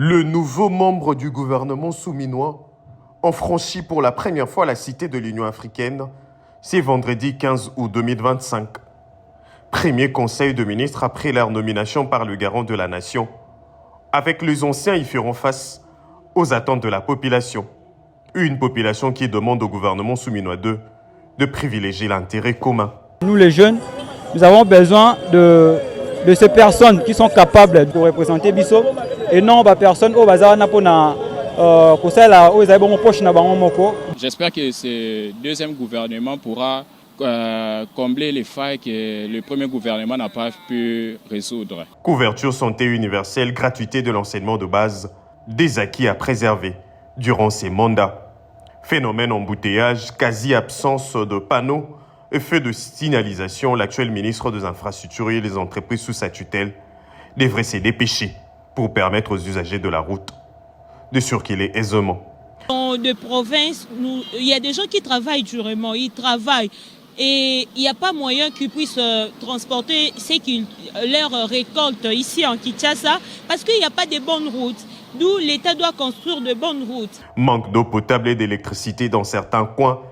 Le nouveau membre du gouvernement souminois a franchi pour la première fois la cité de l'Union africaine, c'est vendredi 15 août 2025. Premier conseil de ministres après leur nomination par le garant de la nation. Avec les anciens, ils feront face aux attentes de la population. Une population qui demande au gouvernement souminois de privilégier l'intérêt commun. Nous les jeunes, nous avons besoin de ces personnes qui sont capables de représenter Bissau et non des personnes qui J'espère que ce deuxième gouvernement pourra combler les failles que le premier gouvernement n'a pas pu résoudre. Couverture santé universelle, gratuité de l'enseignement de base, des acquis à préserver durant ces mandats. Phénomène embouteillage, quasi-absence de panneaux et feu de signalisation, l'actuel ministre des Infrastructures et les entreprises sous sa tutelle devrait se dépêcher pour permettre aux usagers de la route de circuler aisément. De province, il y a des gens qui travaillent durement, ils travaillent et il n'y a pas moyen qu'ils puissent transporter leur récolte ici en Kinshasa parce qu'il n'y a pas de bonnes routes. D'où l'État doit construire de bonnes routes. Manque d'eau potable et d'électricité dans certains coins.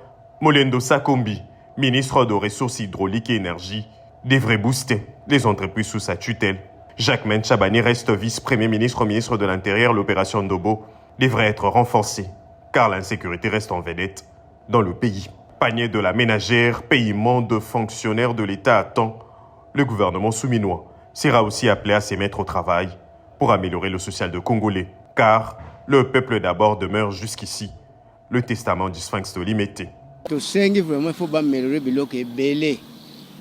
Molendo Sakombi, ministre des Ressources hydrauliques et énergie, devrait booster les entreprises sous sa tutelle. Jacques Chabani reste vice-premier ministre au ministre de l'Intérieur. L'opération Ndobo devrait être renforcée car l'insécurité reste en vedette dans le pays. Panier de la ménagère, paiement de fonctionnaires de l'État à temps. Le gouvernement souminois sera aussi appelé à se mettre au travail pour améliorer le social de Congolais. Car le peuple d'abord demeure jusqu'ici le testament du Sphinx de Limete. Vraiment, il faut améliorer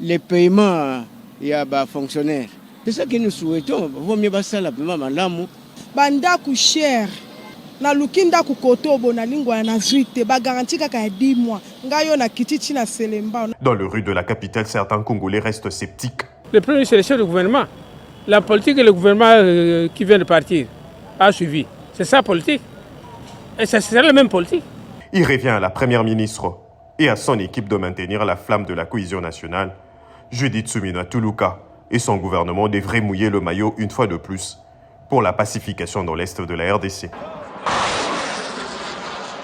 les paiements et les fonctionnaires. C'est ça que nous souhaitons. Il vaut mieux passer la paiement malamu. Banda cher. Na lukinda kukoto bona lingwa na zuite ba garantie kaka 10 mois. Ngayo na kititi na selemba. Dans les rues de la capitale, certains Congolais restent sceptiques. Le premier c'est le chef du gouvernement. La politique que le gouvernement qui vient de partir a suivi. C'est ça la politique. Et c'est la même politique. Il revient à la première ministre et à son équipe de maintenir la flamme de la cohésion nationale. Judith Suminwa Tuluka et son gouvernement devraient mouiller le maillot une fois de plus pour la pacification dans l'est de la RDC.